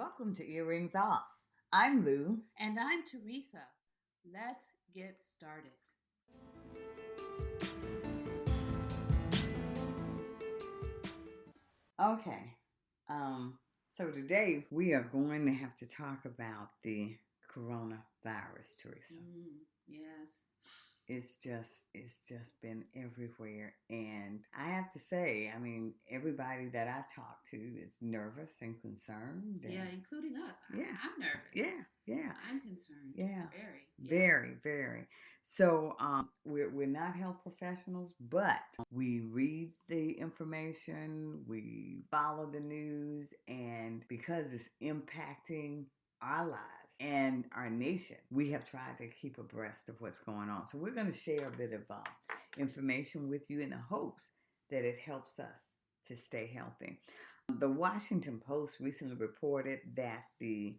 Welcome to Earrings Off. I'm Lou. And I'm Teresa. Let's get started. Okay, so today we are going to have to talk about the coronavirus, Teresa. Yes. It's just been everywhere, and I have to say, I mean, everybody that I talk to is nervous and concerned. Yeah, including us. Yeah. I'm nervous. Yeah. I'm concerned. Yeah. Very. Very. So we're not health professionals, but we read the information, we follow the news, and because it's impacting our lives and our nation, we have tried to keep abreast of what's going on. So we're going to share a bit of information with you in the hopes that it helps us to stay healthy. The Washington Post recently reported that the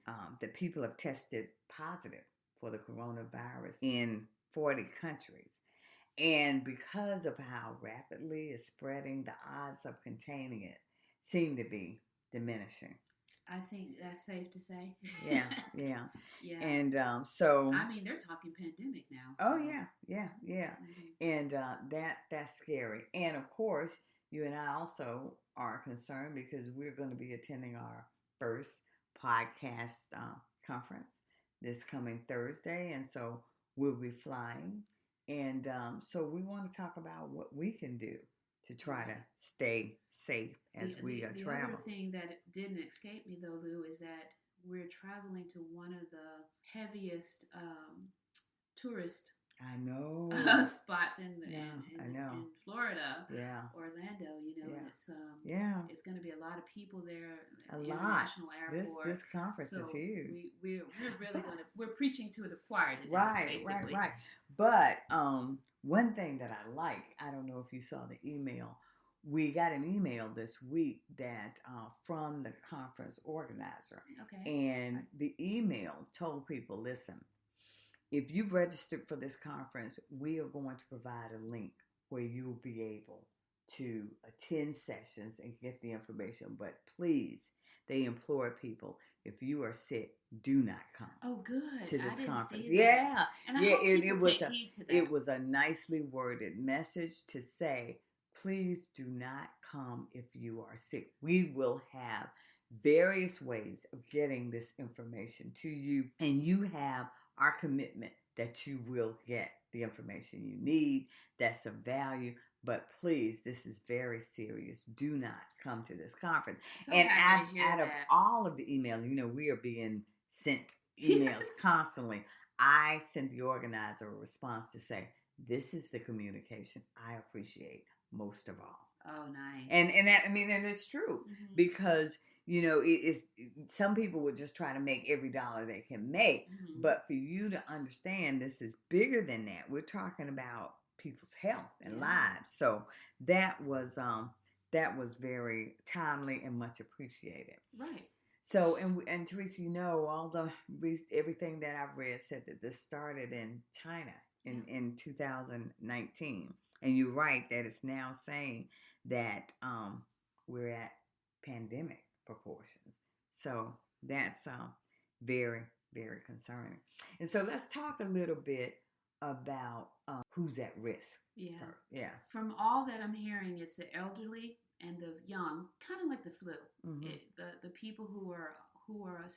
people have tested positive for the coronavirus in 40 countries. And because of how rapidly it's spreading, the odds of containing it seem to be diminishing. I think that's safe to say. Yeah. Yeah. And so I mean, they're talking pandemic now. Oh so. yeah. Mhm. And that's scary. And of course, you and I also are concerned because we're going to be attending our first podcast conference this coming Thursday, and so we'll be flying. And so we want to talk about what we can do to try to stay safe as we travel. The other thing that didn't escape me, though, Lou, is that we're traveling to one of the heaviest tourist I know spots in Florida, Orlando. And it's going to be a lot of people there. International airport. This conference is huge. We're really we're preaching to the choir today. Right. But one thing that I like, I don't know if you saw the email. We got an email this week that from the conference organizer. Okay. And the email told people, listen, if you've registered for this conference, we are going to provide a link where you'll be able to attend sessions and get the information. But please, they implore people, if you are sick, do not come. Oh, good. To this conference. See that. And I hope people take heed to that. It was a nicely worded message to say, please do not come if you are sick. We will have various ways of getting this information to you, and you have our commitment that you will get the information you need that's of value. But please, this is very serious. Do not come to this conference. So and out of all of the emails, we are being sent emails constantly. I sent the organizer a response to say, this is the communication I appreciate most of all. Oh, nice. And it's true. Mm-hmm. Because it's some people would just try to make every dollar they can make. Mm-hmm. But for you to understand, this is bigger than that. We're talking about people's health and lives. So that was very timely and much appreciated. Right. So and Teresa, everything that I've read said that this started in China in 2019. And you're right that it's now saying that we're at pandemic proportions. So that's very, very concerning. And so let's talk a little bit about who's at risk. Yeah. From all that I'm hearing, it's the elderly and the young, kind of like the flu. Mm-hmm. The people who are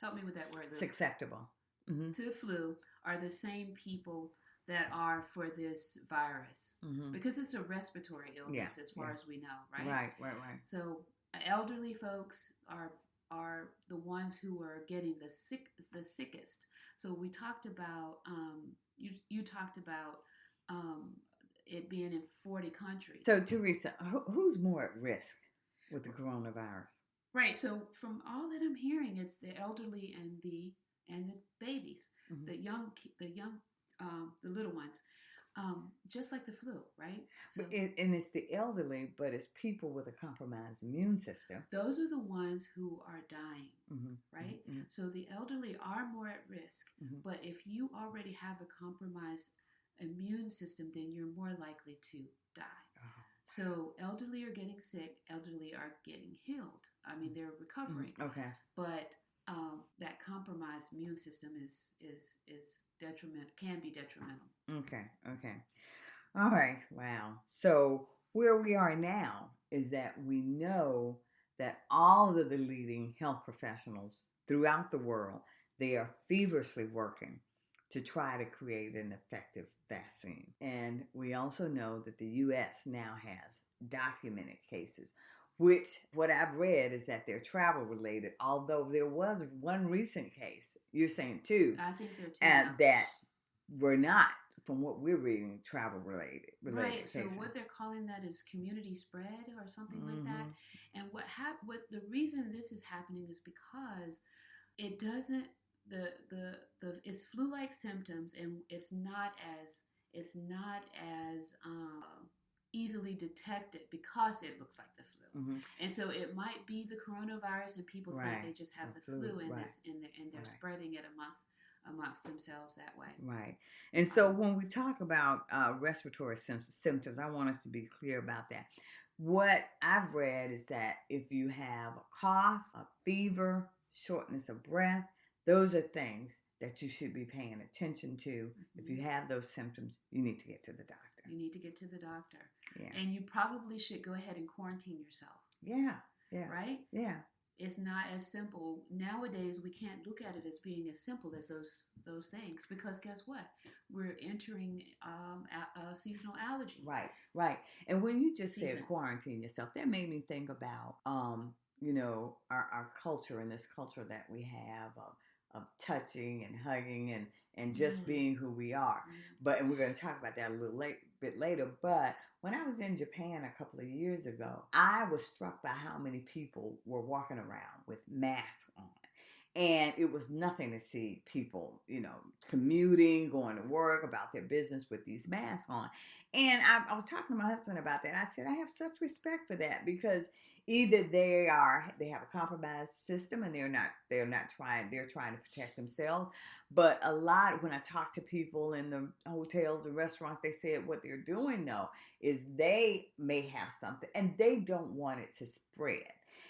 help me with that word. Susceptible to the flu are the same people that are for this virus, because it's a respiratory illness as far as we know, right? Right. So elderly folks are the ones who are getting the sickest. So we talked about you talked about it being in 40 countries. So Teresa, who's more at risk with the coronavirus? Right. So from all that I'm hearing, it's the elderly and the babies, the young, the little ones, just like the flu, right? So, and it's the elderly, but it's people with a compromised immune system. Those are the ones who are dying, right? Mm-hmm. So the elderly are more at risk, but if you already have a compromised immune system, then you're more likely to die. Oh. So elderly are getting sick, elderly are getting healed. I mean, they're recovering. Okay. But that compromised immune system is detriment can be detrimental. Okay. Okay. All right. Wow. So where we are now is that we know that all of the leading health professionals throughout the world, they are feverishly working to try to create an effective vaccine. And we also know that the US now has documented cases, which what I've read is that they're travel related, although there was one recent case, you're saying two, I think there are two and now. that were not, from what we're reading, travel related Right. So cases. what they're calling that is community spread or something like that. And what the reason this is happening is because it doesn't the it's flu-like symptoms, and it's not as easily detected because it looks like the flu. Mm-hmm. And so it might be the coronavirus, and people Right. think they just have the flu, and they're spreading it amongst themselves that way. Right. And so when we talk about respiratory symptoms, I want us to be clear about that. What I've read is that if you have a cough, a fever, shortness of breath, those are things that you should be paying attention to. Mm-hmm. If you have those symptoms, you need to get to the doctor. You need to get to the doctor. Yeah. And you probably should go ahead and quarantine yourself. Yeah. Yeah. Right? Yeah. It's not as simple. Nowadays, we can't look at it as being as simple as those things, because guess what? We're entering a seasonal allergy. Right, right. And when you just said quarantine yourself, that made me think about, our culture, and this culture that we have of touching and hugging and just being who we are. And we're going to talk about that a little bit later. But when I was in Japan a couple of years ago, I was struck by how many people were walking around with masks on. And it was nothing to see people, commuting, going to work, about their business with these masks on. And I was talking to my husband about that. I said, I have such respect for that, because either they have a compromised system and they're trying to protect themselves. But a lot, when I talk to people in the hotels and restaurants, they said what they're doing though is they may have something and they don't want it to spread.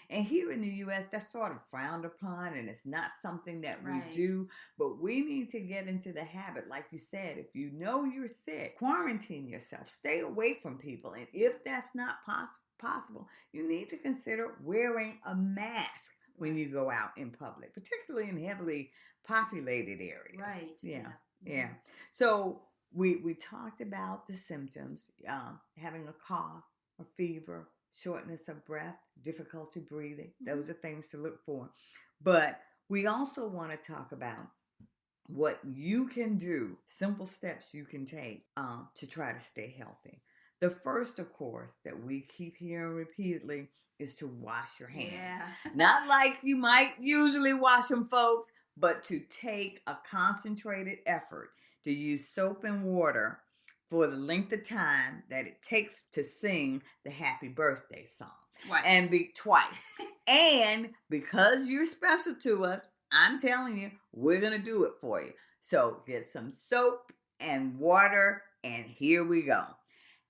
And here in the U.S., that's sort of frowned upon, and it's not something that we do. But we need to get into the habit, like you said, if you know you're sick, quarantine yourself, stay away from people. And if that's not possible, you need to consider wearing a mask when you go out in public, particularly in heavily populated areas. Right. Yeah. So we talked about the symptoms, having a cough, a fever, shortness of breath, difficulty breathing. Those are things to look for. But we also want to talk about what you can do, simple steps you can take to try to stay healthy. The first, of course, that we keep hearing repeatedly is to wash your hands. Yeah. Not like you might usually wash them, folks, but to take a concentrated effort to use soap and water for the length of time that it takes to sing the happy birthday song. Right. And twice. And because you're special to us, I'm telling you, we're going to do it for you. So get some soap and water, and here we go.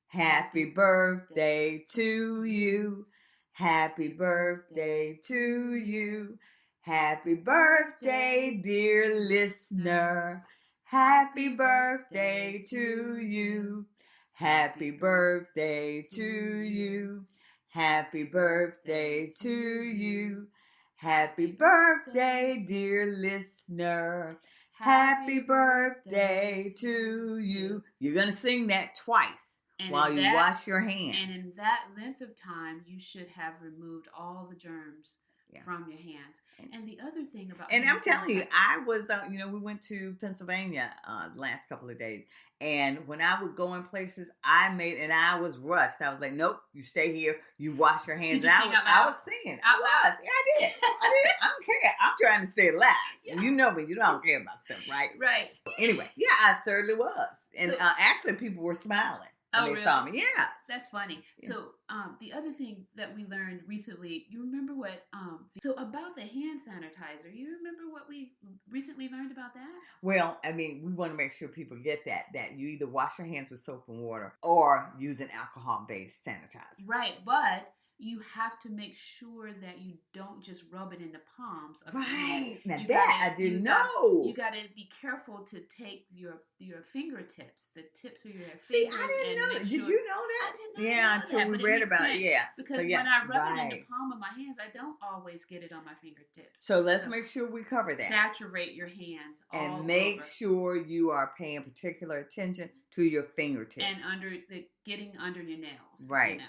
Happy birthday to you. Happy birthday to you. Happy birthday, dear listener. Happy birthday to you. Happy birthday to you. Happy birthday to you. Happy birthday, dear listener. Happy birthday to you. You're going to sing that twice while you wash your hands. And in that length of time, you should have removed all the germs from your hands. And the other thing about... And I'm telling you, I was, we went to Pennsylvania the last couple of days. And when I would go in places, and I was rushed. I was like, nope, you stay here. You wash your hands. Did you sing out loud? I was singing. I was. Yeah, I did. I don't care. I'm trying to stay alive. Yeah. You know me. You don't care about stuff, right? Right. Anyway, yeah, I certainly was. And actually, people were smiling. When they saw me. Yeah. That's funny. Yeah. So the other thing that we learned recently, you remember what, so about the hand sanitizer, you remember what we recently learned about that? Well, I mean, we want to make sure people get that you either wash your hands with soap and water or use an alcohol-based sanitizer. Right, but you have to make sure that you don't just rub it in the palms of your hand. Right. Now You that gotta, I didn't you know. gotta be careful to take your fingertips, the tips of your See, I fingers, didn't and know make that. Did sure. you know I that? did not Yeah, know until that, we but it read makes about it. sense Yeah. So because yeah, when I rub it in the right. palm of my hands, I don't always get it on my fingertips. So let's So make sure we cover that. saturate your hands And all make over. sure you are paying particular attention to your fingertips. And getting under your nails. Right. You know.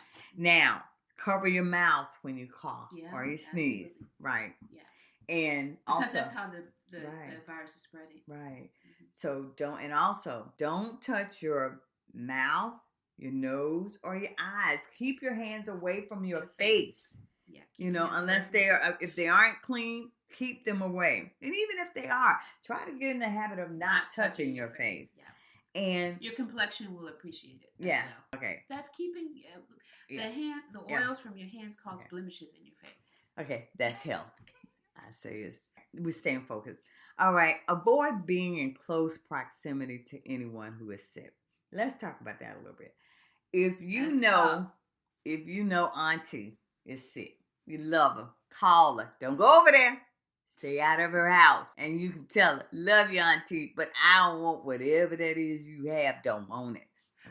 Now, cover your mouth when you cough Yeah, or you sneeze. absolutely. Right. Yeah. And Because also, that's how the right. virus is spreading. Right. So don't touch your mouth, your nose, or your eyes. Keep your hands away from your face. Yeah. You know, unless if they aren't clean, keep them away. And even if they are, try to get in the habit of not touching your face. Yeah. And your complexion will appreciate it. Yeah. As well. Okay. That's keeping the oils from your hands cause blemishes in your face. Okay, that's health. I say we're staying focused. All right, avoid being in close proximity to anyone who is sick. Let's talk about that a little bit. If you know Auntie is sick, you love her, call her. Don't go over there. Stay out of her house. And you can tell her, love you, Auntie, but I don't want whatever that is you have. Don't want it.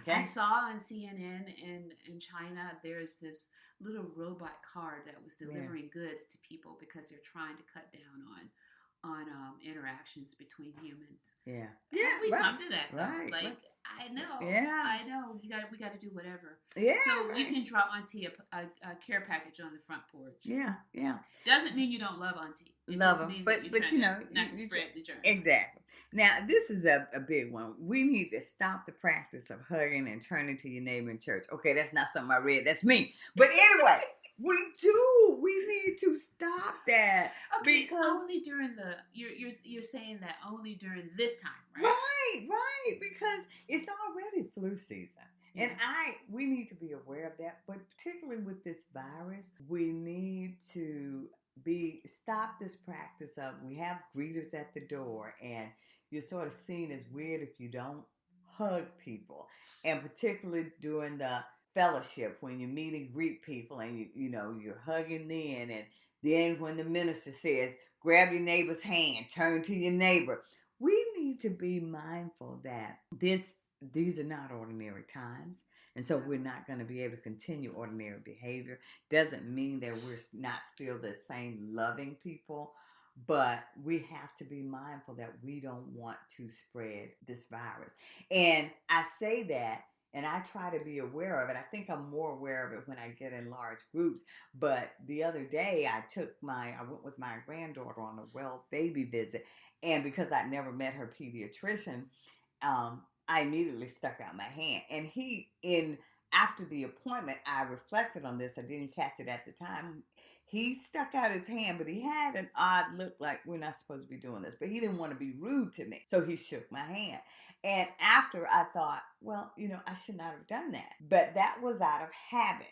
Okay? I saw on CNN in China, there's this little robot car that was delivering goods to people because they're trying to cut down on interactions between humans. Yeah. Have we come to that though? Right. Like right. I know. Yeah. I know. We got to do whatever. Yeah. So you can drop Auntie a care package on the front porch. Yeah. Yeah. Doesn't mean you don't love Auntie. It love just her, means but you know, not to spread the germs. Exactly. Now this is a big one. We need to stop the practice of hugging and turning to your neighbor in church. Okay, that's not something I read. That's me. But anyway. We do. We need to stop that. Okay, because only during you're saying that only during this time, right? Right. Because it's already flu season. Yeah. And we need to be aware of that. But particularly with this virus, we need to stop this practice of we have greeters at the door and you're sort of seen as weird if you don't hug people. And particularly during the fellowship when you meet and greet people and you're hugging then when the minister says grab your neighbor's hand, turn to your neighbor, we need to be mindful that these are not ordinary times, and so we're not going to be able to continue ordinary behavior. Doesn't mean that we're not still the same loving people, but we have to be mindful that we don't want to spread this virus. And I say that and I try to be aware of it. I think I'm more aware of it when I get in large groups. But the other day, I went with my granddaughter on a well baby visit. And because I'd never met her pediatrician, I immediately stuck out my hand. And after the appointment, I reflected on this. I didn't catch it at the time. He stuck out his hand, but he had an odd look like we're not supposed to be doing this. But he didn't want to be rude to me. So he shook my hand. And after I thought, well, I should not have done that. But that was out of habit,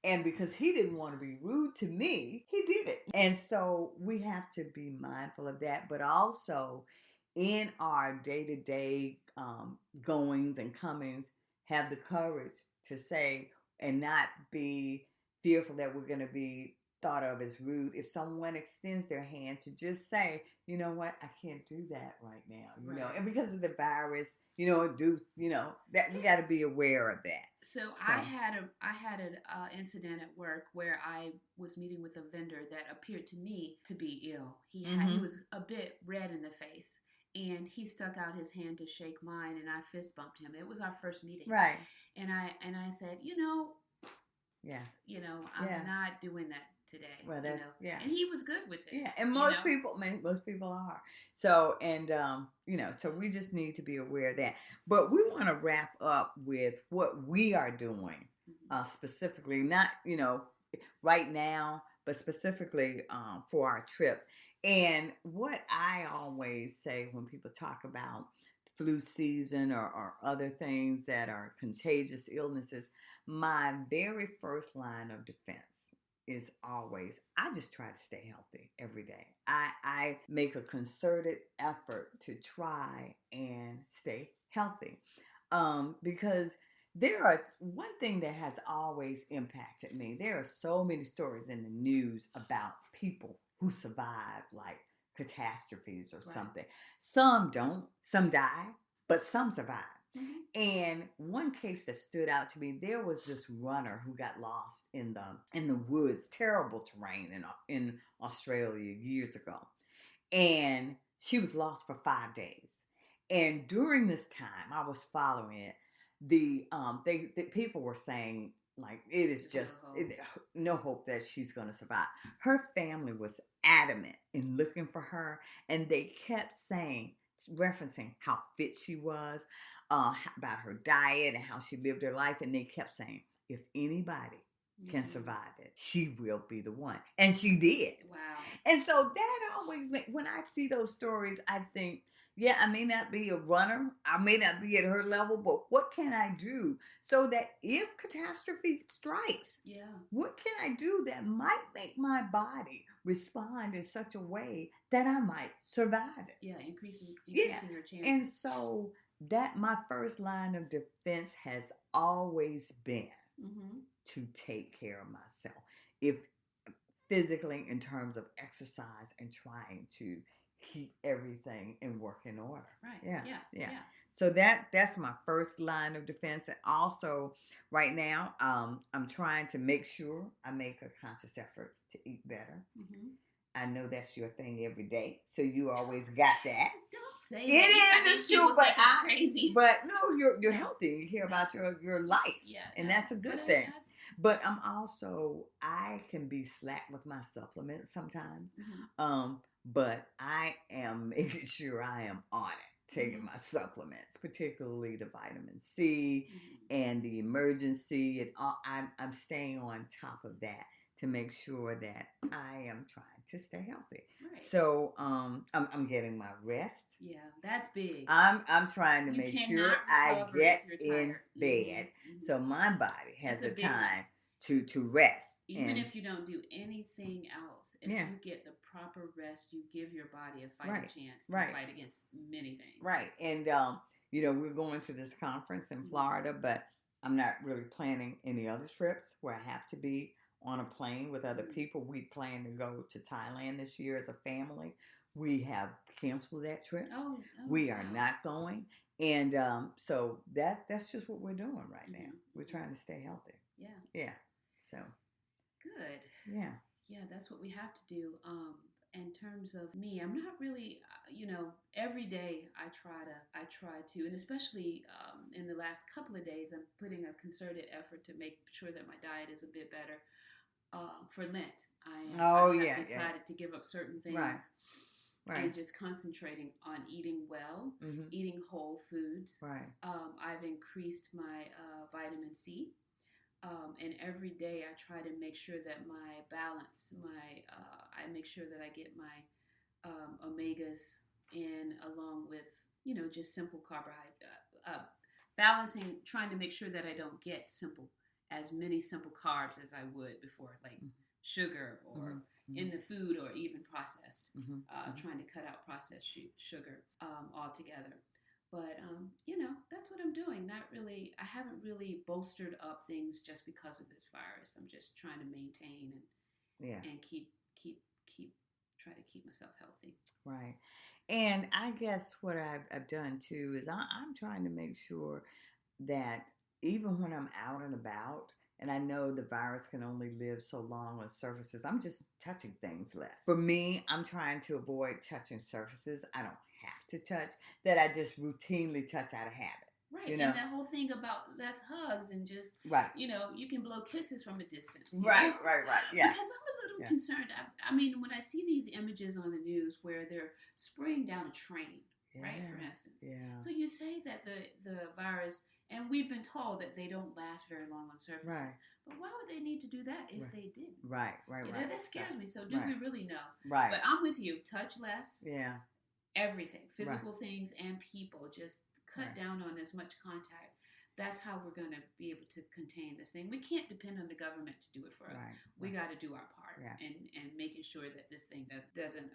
and because he didn't want to be rude to me, he did it. And so we have to be mindful of that, but also in our day-to-day goings and comings, have the courage to say and not be fearful that we're going to be thought of as rude. If someone extends their hand, to just say, you know what, I can't do that right now, and because of the virus, that we got to be aware of that. So I had an incident at work where I was meeting with a vendor that appeared to me to be ill. He was a bit red in the face, and he stuck out his hand to shake mine, and I fist bumped him. It was our first meeting, right? And I said, I'm not doing that today. Well, that's and he was good with it. Yeah, and most people are. So, and so we just need to be aware of that. But we want to wrap up with what we are doing, specifically, not right now, but specifically for our trip. And what I always say when people talk about flu season or other things that are contagious illnesses, my very first line of defense is always, I just try to stay healthy every day. I make a concerted effort to try and stay healthy because There are one thing that has always impacted me. There are so many stories in the news about people who survive like catastrophes or Right. something. Some don't, some die, but some survive. Mm-hmm. And one case that stood out to me, there was this runner who got lost in the woods, terrible terrain in Australia years ago. And she was lost for 5 days. And during this time, I was following it. The people were saying like it is just no hope that she's going to survive. Her family was adamant in looking for her, and they kept saying, referencing how fit she was, about her diet and how she lived her life, and they kept saying, if anybody can survive it, she will be the one, and she did. Wow. And so that always when I see those stories, I think, yeah, I may not be a runner, I may not be at her level, but what can I do so that if catastrophe strikes, yeah, what can I do that might make my body respond in such a way that I might survive it? Yeah, increasing Yeah. your chances. And so that my first line of defense has always been to take care of myself. If physically, in terms of exercise and trying to keep everything in working order. Right. Yeah. So that's my first line of defense. And also right now, I'm trying to make sure I make a conscious effort to eat better. I know that's your thing every day, so you always got that. Don't say it is. It's true, but crazy. But no, you're healthy. You care about your life, and that's a good thing. But I'm also, I can be slack with my supplements sometimes. But I am making sure I am on it, taking my supplements, particularly the vitamin C and the emergency, and all, I'm staying on top of that to make sure that I am trying to stay healthy. Right. So I'm getting my rest. Yeah, that's big. I'm trying to make sure I get in bed, so my body has the time to rest. Even if you don't do anything else, if you get the proper rest, you give your body a fighting chance to fight against many things. Right. And we're going to this conference in Florida, but I'm not really planning any other trips where I have to be on a plane with other people. We plan to go to Thailand this year as a family. We have canceled that trip. We are not going. And so that's just what we're doing right now. We're trying to stay healthy. Yeah. So good. Yeah, that's what we have to do. In terms of me, I'm not really, every day I try to, and especially in the last couple of days, I'm putting a concerted effort to make sure that my diet is a bit better. For Lent, I have decided to give up certain things. Right. And just concentrating on eating well, eating whole foods. Right. I've increased my vitamin C. And every day I try to make sure that my balance, I make sure that I get my omegas in, along with, just simple carbohydrate, balancing, trying to make sure that I don't get as many simple carbs as I would before, like sugar or in the food, or even processed, trying to cut out processed sugar altogether. But, that's what I'm doing. Not really, I haven't really bolstered up things just because of this virus. I'm just trying to maintain and try to keep myself healthy. Right. And I guess what I've done too is I'm trying to make sure that even when I'm out and about, and I know the virus can only live so long on surfaces, I'm just touching things less. For me, I'm trying to avoid touching surfaces I don't have to touch, that I just routinely touch out of habit. Right. And that whole thing about less hugs and just, you can blow kisses from a distance. Right. Yeah. Because I'm a little concerned. I mean, when I see these images on the news where they're spraying down a train, right, for instance. Yeah. So you say that the virus, and we've been told that they don't last very long on surfaces. Right. But why would they need to do that if they didn't? Right. That scares me. So do we really know? Right. But I'm with you. Touch less. Yeah. Everything. Physical things and people. Just cut down on as much contact. That's how we're going to be able to contain this thing. We can't depend on the government to do it for us. We got to do our part, and making sure that this thing doesn't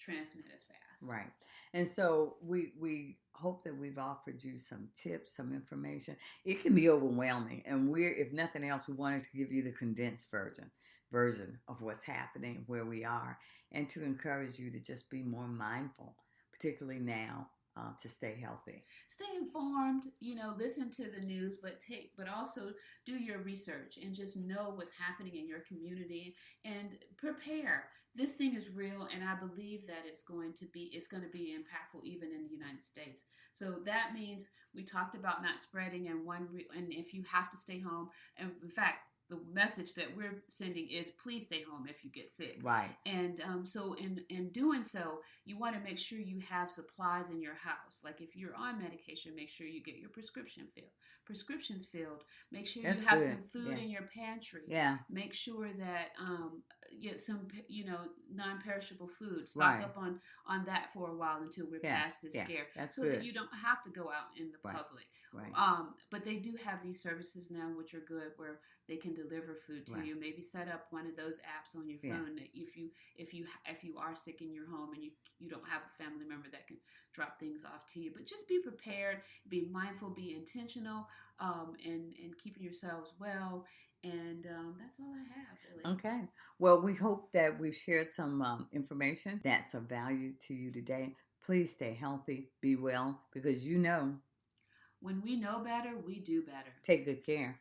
transmit as fast. Right. And so we hope that we've offered you some tips, some information. It can be overwhelming, and we're, if nothing else, we wanted to give you the condensed version of what's happening where we are, and to encourage you to just be more mindful, particularly now, to stay healthy. Stay informed, listen to the news, but also do your research and just know what's happening in your community and prepare. This thing is real, and I believe that it's going to be impactful even in the United States. So that means we talked about not spreading, and if you have to stay home, and in fact, the message that we're sending is please stay home if you get sick. Right. And so in doing so, you want to make sure you have supplies in your house. Like if you're on medication, make sure you get your prescriptions filled. Make sure That's you have good. some food Yeah. in your pantry. Yeah. Make sure that get some non-perishable food. Stock Right. up on that for a while until we're Yeah. past this Yeah. scare, That's so good. that you don't have to go out in the Right. public. Right. But they do have these services now, which are good, where they can deliver food to Right. you. Maybe set up one of those apps on your Yeah. phone that if you are sick in your home and you don't have a family member that can drop things off to you. But just be prepared, be mindful, be intentional, and keeping yourselves well. And that's all I have, really. Okay. Well, we hope that we've shared some information that's of value to you today. Please stay healthy, be well, because When we know better, we do better. take good care.